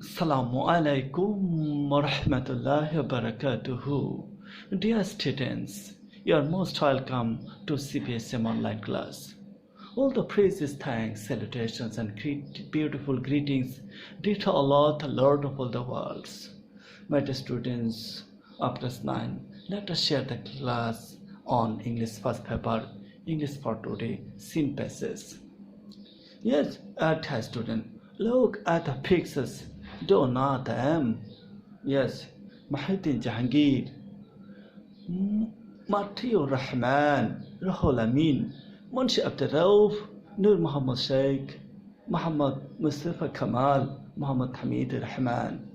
Assalamu alaikum wa rahmatullahi wa barakatuhu. Dear students, you are most welcome to CPSCM online class. All the praises, thanks, salutations, and beautiful greetings due to Allah, the Lord of all the worlds. My dear students of class 9, let us share the class on English first paper, English for today, scene passes. Yes, dear student, look at the pictures. Do not them. Yes, Mahiddin Jahangir, Matiur Rahman, Rahul Amin, Munshi Abdul Rauf, Nur Muhammad Sheikh, Muhammad Mustafa Kamal, Muhammad Hamid Rahman.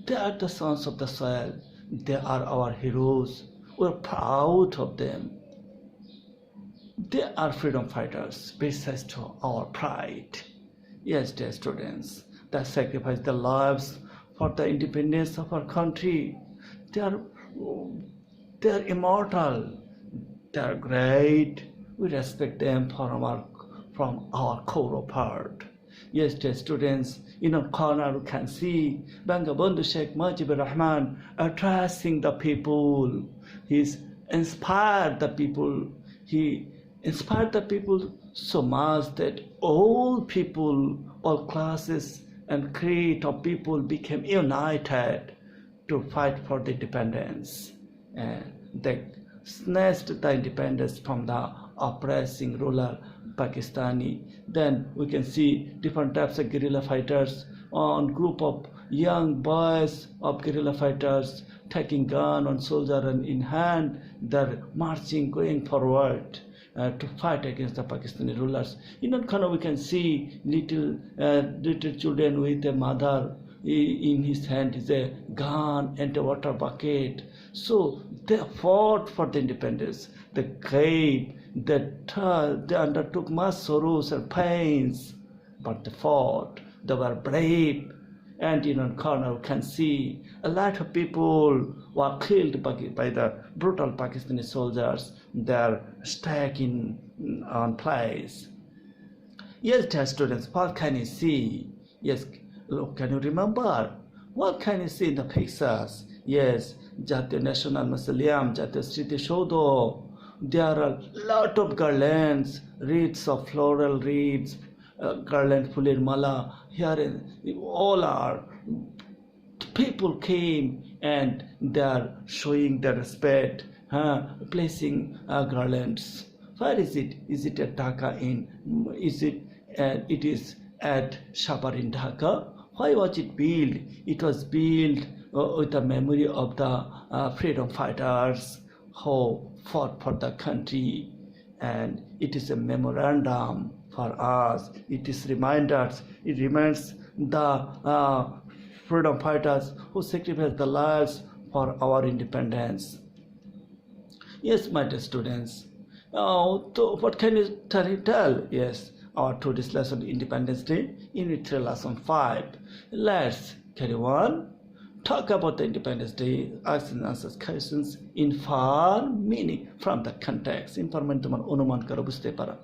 They are the sons of the soil. They are our heroes. We are proud of them. They are freedom fighters, besides to our pride. Yes, dear students, that sacrifice their lives for the independence of our country. They are immortal. They are great. We respect them from our core of heart. Yes, dear students, in a corner you can see Bangabandhu Sheikh Mujibur Rahman addressing the people. He inspired the people. He inspired the people so much that all people, all classes and creed of people became united to fight for the independence. And they snatched the independence from the oppressing ruler Pakistani. Then we can see different types of guerrilla fighters, on group of young boys of guerrilla fighters taking gun on soldier and in hand, they're marching, going forward to fight against the Pakistani rulers. In that corner we can see little children with a mother. In his hand is a gun and a water bucket. So they fought for the independence. They gave, they undertook much sorrows and pains, but they fought. They were brave. And in one corner we can see a lot of people were killed by the brutal Pakistani soldiers. They are stuck on place. Yes, dear students, what can you see? Yes, look, can you remember? What can you see in the pictures? Yes, Jatiya National Mausoleum, Jatiya Smriti Shodo. There are a lot of garlands, wreaths of floral wreaths, garland fulir mala. Here all are people came and they are showing their respect, placing garlands. Where is it? Is it at Dhaka? It is at Shapar in Dhaka. Why was it built? It was built with the memory of the freedom fighters who fought for the country, and it is a memorandum for us. It is reminders. It reminds the freedom fighters who sacrificed their lives for our independence. Yes, my dear students. What can you tell? Yes, our today's lesson, Independence Day, Unit 3, Lesson 5. Let's carry on. Talk about the Independence Day, ask and answer questions, inform meaning from the context. Information to anuman karo bujhte paro.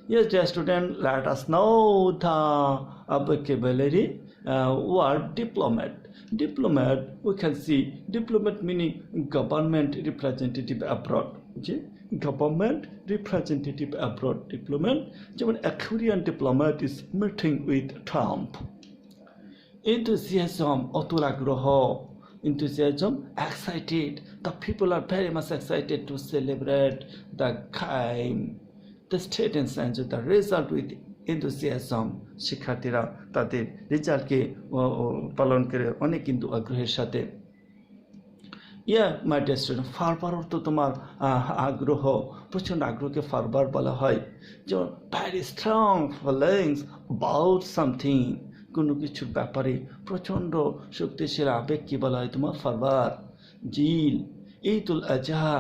Yes, dear student, let us know the vocabulary word diplomat. Diplomat, we can see diplomat meaning government representative abroad. Okay? Government representative abroad. Diplomat, a Korean diplomat is meeting with Trump. Enthusiasm, oturagroho. Enthusiasm, excited. The people are very much excited to celebrate the game. The students enjoy the result with enthusiasm. শিক্ষার্থীরা তাদের রেজাল্টকে পালন করে অনেক কিন্তু আগ্রহের সাথে। My dear student, ফারবার অর্থ তোমার আগ্রহ, প্রচণ্ড আগ্রহকে ফারবার বলা হয়। যেমন very strong feelings about something, কোনো কিছুর ব্যাপারে প্রচণ্ড শক্তিশালী আবেগ কি বলা হয় তোমার ফারবার। জিল, ঈদুল Azha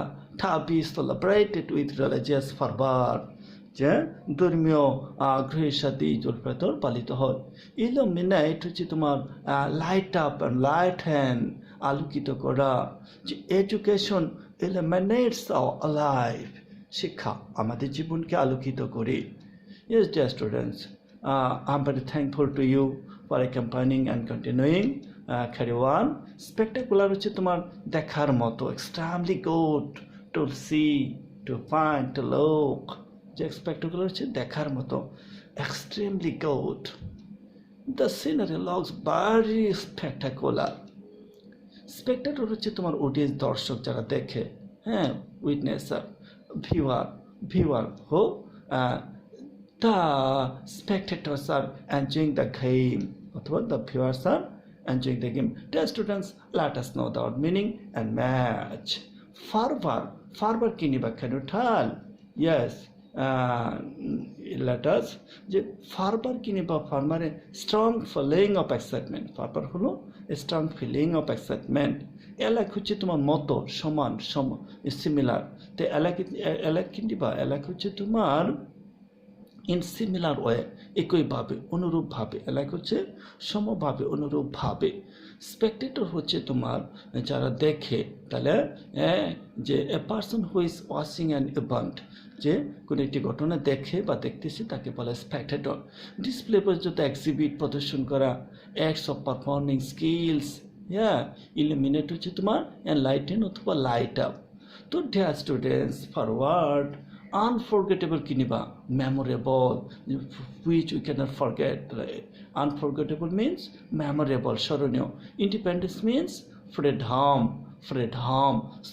be celebrated with religious fervor, যে ধর্মীয় আগ্রহের সাথে ঈদ উল ফিতর পালিত হয়। ইলুমিনেট হচ্ছে তোমার light up and light hand, আলোকিত করা। যে এডুকেশন ইলুমিনেটস আওয়ার লাইফ, শিক্ষা আমাদের জীবনকে আলোকিত করে। Yes, dear students, I'm very thankful to you for accompanying and continuing. Carry on. Spectacular হচ্ছে তোমার দেখার মতো, extremely good to see, to find, to look. যে spectacular হচ্ছে দেখার মতো, extremely good. The scenery looks very spectacular. Spectator হচ্ছে তোমার অডিয়েন্স, দর্শক যারা দেখে, হ্যাঁ, উইটনেসার, ভিউয়ার হো, the spectators are enjoying the game, অথবা the viewers are enjoying the game. Dear students, let us know the meaning and match. Farvar কি নিবা কেন ঠাল? Yes, let us যে ফারবার কি নিবা? ফার্মারে strong feeling of excitement. ফারবার হলো strong feeling of excitement. এলাক হচ্ছে তোমার মতো, সমান, সিমিলার। তো এলাক কি নিবা? এলাক হচ্ছে তোমার ইন সিমিলার ওয়ে, একইভাবে, অনুরূপভাবে। এলাক হচ্ছে সমভাবে, অনুরূপভাবে। স্পেকটেটর হচ্ছে তোমার যারা দেখে, তাহলে যে a person who is watching an event, যে কোনো একটি ঘটনা দেখে বা দেখতেছে তাকে বলে স্পেকটেটর। ডিসপ্লে পর্যন্ত এক্সিবিট, প্রদর্শন করা, acts of performing skills, illuminate হচ্ছে তোমার এনলাইটেন অথবা লাইট আপ। তো ডিয়ার স্টুডেন্টস, ফরওয়ার্ড unforgettable কি নিবা? memorable, which we cannot forget. Unforgettable means memorable, স্মরণীয়। independence means freedom.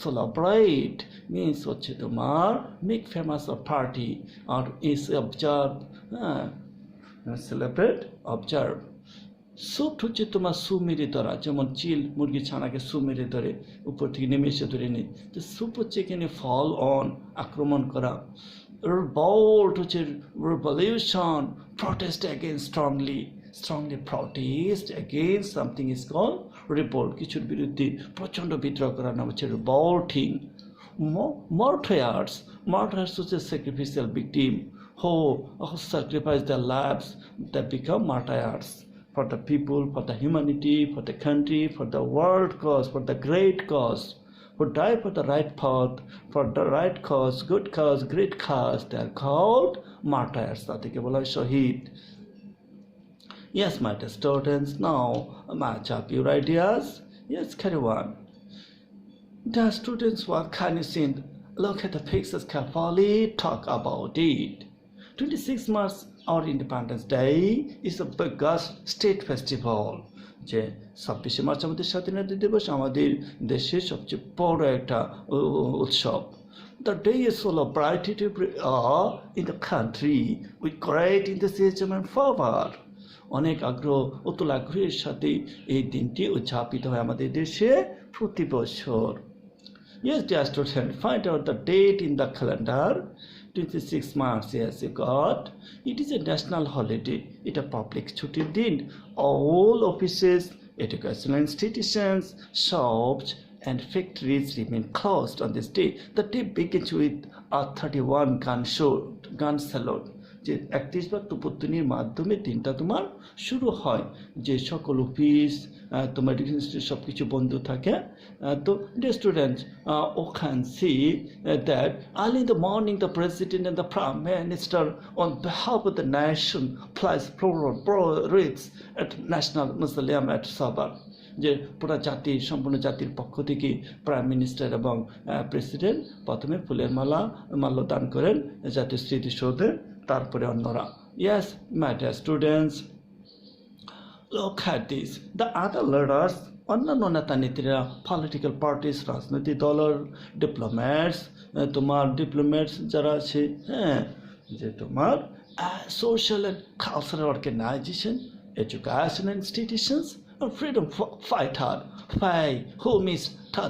celebrate means হচ্ছে তোমার make famous a party or is observe, celebrate, observe. সুট হচ্ছে তোমার সুমেরে ধরা, যেমন চিল মুরগি ছানাকে সুমেরে ধরে, উপর থেকে নেমে এসে ধরে নেই। তো সুপ হচ্ছে এখানে ফল অন, আক্রমণ করা। রিভল্ট হচ্ছে revolution, protest against, strongly protest against something is call revolt, কিছুর বিরুদ্ধে প্রচণ্ড বিদ্রোহ করার নাম হচ্ছে রিভল্টিং। মার্টায়ার্স হচ্ছে sacrificial victim, who sacrifice their lives, that become martyrs. For the people, for the humanity, for the country, for the world cause, for the great cause, who die for the right path, for the right cause, good cause, great cause, they are called martyrs. তাদেরকে বলা হয় শহীদ। Yes, my dear students, now match up your ideas. Yes, carry on. Dear students, what can you see? Look at the pictures carefully, talk about it. 26 March, our Independence Day, is the biggest state festival. যে 26 March আমাদের স্বাধীনতা দিবস, আমাদের দেশের সবচেয়ে বড় একটা উৎসব। The day is celebrated in the country with great enthusiasm and fervor. অনেক আগ্রহ, অতুল আগ্রহের সাথে এই দিনটি উদযাপিত হয় আমাদের দেশে প্রতি বছর। Yes, dear student, find out the date in the calendar. 26 March, yes, you got. It is a national holiday. It is a public ছুটির দিন. All offices, educational institutions, shops and factories remain closed on this day. The day begins with a 31 gun salute. যে 31 বার তুপত্তনির মাধ্যমে দিনটা তোমার শুরু হয়। যে সকল অফিস, তোমার এডুকেশন সব কিছু বন্ধ থাকে। তো dear students, can see that early in the morning the president and the prime minister on behalf of the nation flies floral wreaths at national museum at Sabah. যে পুরো জাতির, সম্পূর্ণ জাতির পক্ষ থেকে প্রাইম মিনিস্টার এবং প্রেসিডেন্ট প্রথমে ফুলের মাল্যদান করেন জাতীয় স্মৃতিসৌধে, তারপরে অন্যরা। Yes, my dear students, look at this. The other leaders, অন্যান্য নেতা নেত্রীরা, পলিটিক্যাল পার্টিস, রাজনৈতিক দলের, ডিপ্লোম্যাটস যারা আছে, যে তোমার social and cultural organization, educational institutions, freedom fighter, who miss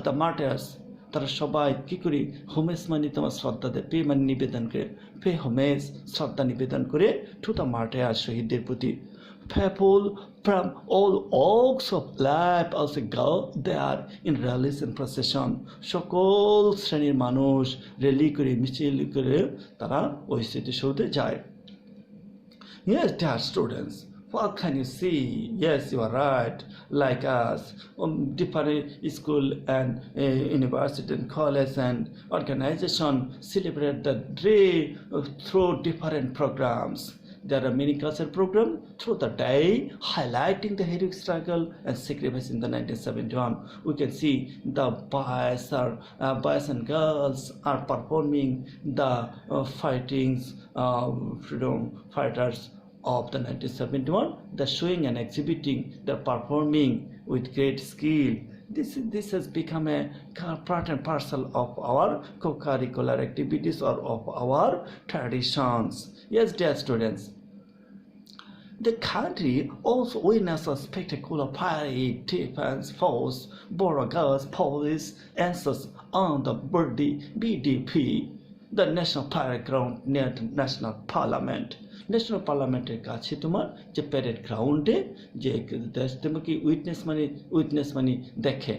the martyrs, তারা সবাই কি করি? হোমেজ মানে তোমার শ্রদ্ধা দেয়, পে মানে নিবেদন করে, পে হোমেজ, শ্রদ্ধা নিবেদন করে টু দ্য মার্টায়ার্স, শহীদদের প্রতি। People from all walks of life also go there in rallies and procession. সকল শ্রেণীর মানুষ র্যালি করে, মিছিল করে তারা ওই স্মৃতিসৌধে যায়। Yes, dear students, what can you see? Yes, you are right. Like us, different school and university and college and organization celebrate the day through different programs. There are many cultural programs through the day highlighting the heroic struggle and sacrifice in the 1971. We can see the boys and girls are performing the fightings, freedom fighters of the 1971. They're showing and exhibiting, they're performing with great skill. This has become a part and parcel of our co-curricular activities or of our traditions. Yes, dear students, the country also witnessed a spectacular parade, defense force, border guards, police, answers on the BDP, the National Parade Ground near the National Parliament. National পার্লামেন্টের কাছে তোমার যে parade গ্রাউন্ডে যে তোমার কি witness মানে দেখে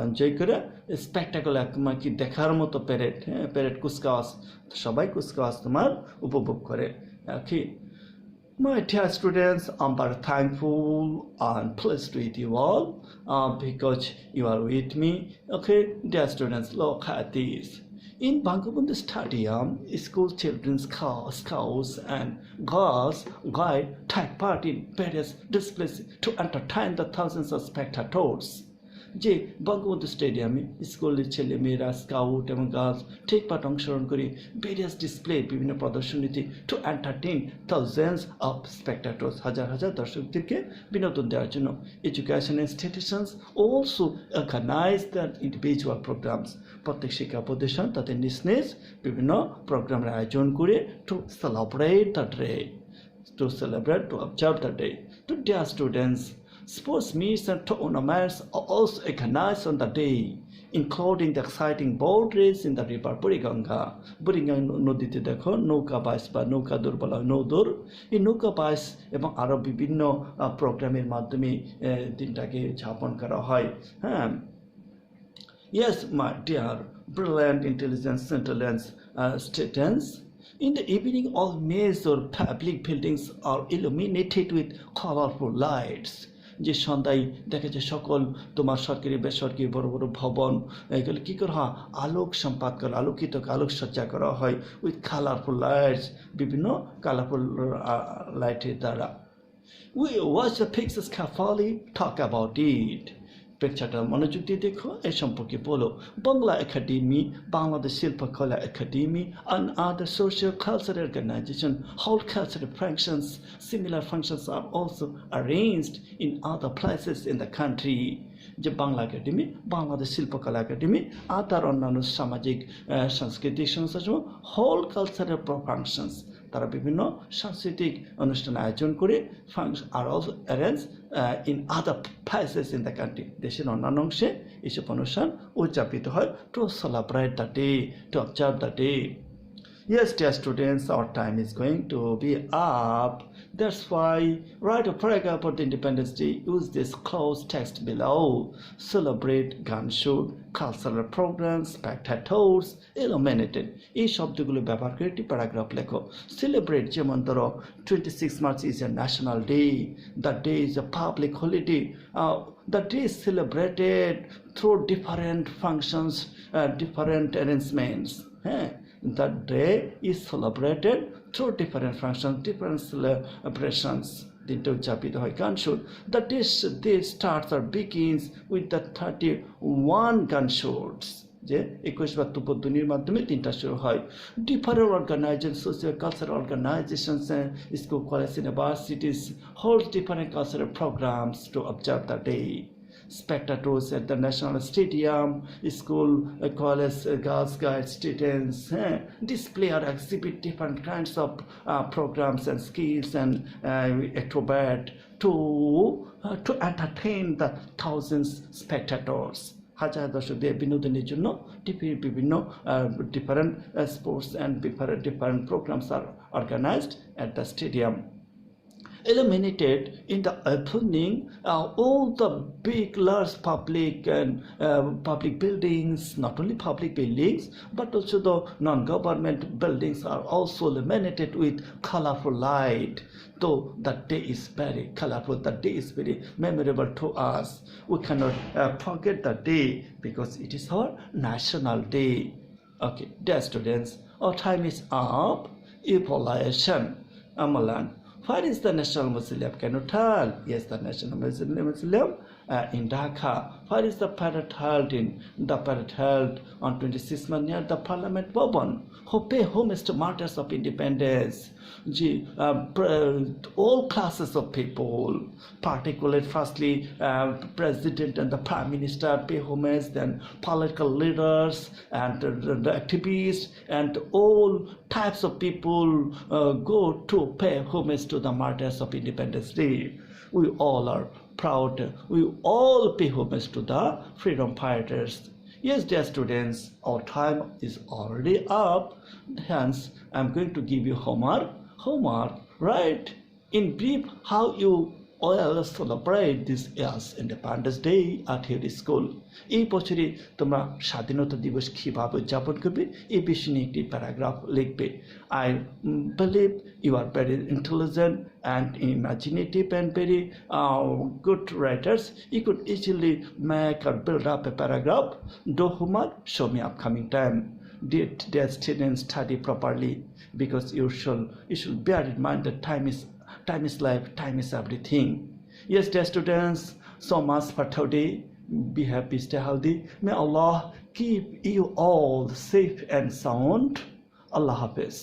এনজয় করে স্পেকটাকুলার তোমার কি দেখার মতো প্যারেড, হ্যাঁ, প্যারেড কুচকাওয়াজ, সবাই কুচকাওয়াজ তোমার উপভোগ করে। Okay. My dear students, I'm very thankful and pleased with you all because you are with me. Okay, dear students, look at this. In Bangabandhu Stadium, school children, scouts and girls guide take part in various displays to entertain the thousands of spectators. যে বঙ্গবন্ধু স্টেডিয়ামে স্কুলের ছেলেমেয়েরা scout এবং girls ঠিক পাঠ অংশগ্রহণ করে various display বিভিন্ন প্রদর্শনীতে to entertain thousands of spectators, হাজার হাজার দর্শকদেরকে বিনোদন দেওয়ার জন্য। Education institutions also organize the individual programs, প্রত্যেক শিক্ষা প্রতিষ্ঠান তাদের নিজ নিজ বিভিন্ন প্রোগ্রামের আয়োজন করে to celebrate the day, to observe the day. তো dear students, sports meets and tournaments are also organized on the day, including the exciting boat race in the river Buriganga. Buriganga নদীতে দেখো নৌকা বাইচ বা নৌকা দৌড় বলা হয়, নৌদৌড়। এই নৌকা বাইচ এবং আরও বিভিন্ন প্রোগ্রামের মাধ্যমে দিনটাকে যাপন করা হয়। হ্যাঁ, yes, my dear brilliant intelligence students, in the evening all major public buildings are illuminated with colorful lights. যে সন্ধ্যায় দেখা যায় সকল তোমার সরকারি বেসরকারি বড় বড় ভবন এগুলো কী করা হয়, আলোক সম্পাদ করা, আলোকসজ্জা করা হয় উইথ কালারফুল লাইটস, বিভিন্ন কালারফুল লাইটের দ্বারা। We watch the pictures carefully, talk about it. পিকচারটা মনোযোগ দিয়ে দেখো, এ সম্পর্কে বলো। বাংলা একাডেমি, বাংলাদেশ শিল্পকলা academy and other social cultural organizations hold cultural functions. Similar functions are also arranged in other places in the country. যে বাংলা একাডেমি, বাংলাদেশ শিল্পকলা একাডেমি আর তার অন্যান্য সামাজিক সাংস্কৃতিক সংস্থাসমূহ হোল কালচারাল ফাংশনস, তারা বিভিন্ন সাংস্কৃতিক অনুষ্ঠান আয়োজন করে are also arrange in other places in the country, দেশের অন্যান্য অংশে এইসব অনুষ্ঠান উদযাপিত হয় two celebrate the day, to observe the day. Yes, dear students, our time is going to be up. That's why write a paragraph for the Independence Day. Use this close text below. Celebrate, gun shoot, cultural programs, spectators, illuminated. এই শব্দগুলো ব্যবহার করে একটি paragraph লেখো। Celebrate, যেমন ধরো 26 March is a national day. That day is a public holiday. The day is celebrated through different functions, different arrangements. That day is celebrated through different functions, different celebrations. দিনটা উদযাপিত হয়। গান shoot, the day starts or begins with the 31 gun shoots. যে 21 বার তুপধ্বনির মাধ্যমে দিনটা শুরু হয়। Different organizations, social cultural organizations, school, college, universities hold different cultural programs to observe the day. Spectators at the National Stadium, school, college, girls guide students display or exhibit different kinds of programs and skills and acrobat to entertain the thousands spectators. হাজার দর্শকদের বিনোদনের জন্য বিভিন্ন different sports and different programs are organized at the stadium. Illuminated in the evening, all the big large public buildings, not only public buildings but also the non-government buildings are also illuminated with colorful light. Though that day is very colorful, that day is very memorable to us. We cannot forget that day because it is our national day. Okay, dear students, our time is up. evaluation. Amalan, what is the National Museum? Can you tell? Yes, the National Museum in Dhaka. What is the parade held in? The parade held on 26th May near the Parliament Bhavan. Who pay homage to martyrs of independence. All classes of people, particularly firstly President and the Prime Minister pay homage, then political leaders and the activists and all types of people go to pay homage to the martyrs of Independence Day. We all are proud. We all pay homage to the freedom fighters. Yes, dear students, our time is already up. Hence, I'm going to give you homework. Right? In brief, how you all celebrate this year's Independence Day at your school. এই বছরে তোমরা স্বাধীনতা দিবস কিভাবে উদযাপন করবে এই বিষয়ে নিয়ে একটি প্যারাগ্রাফ লিখবে। I believe you are very intelligent and imaginative and very good writers. You could easily make or build up a paragraph. Do homework, show me upcoming time. Dear students, study properly because you should bear in mind that time is life, time is everything. Yes, dear students, so much for today. Be happy, stay healthy. May Allah keep you all safe and sound. Allah Hafiz.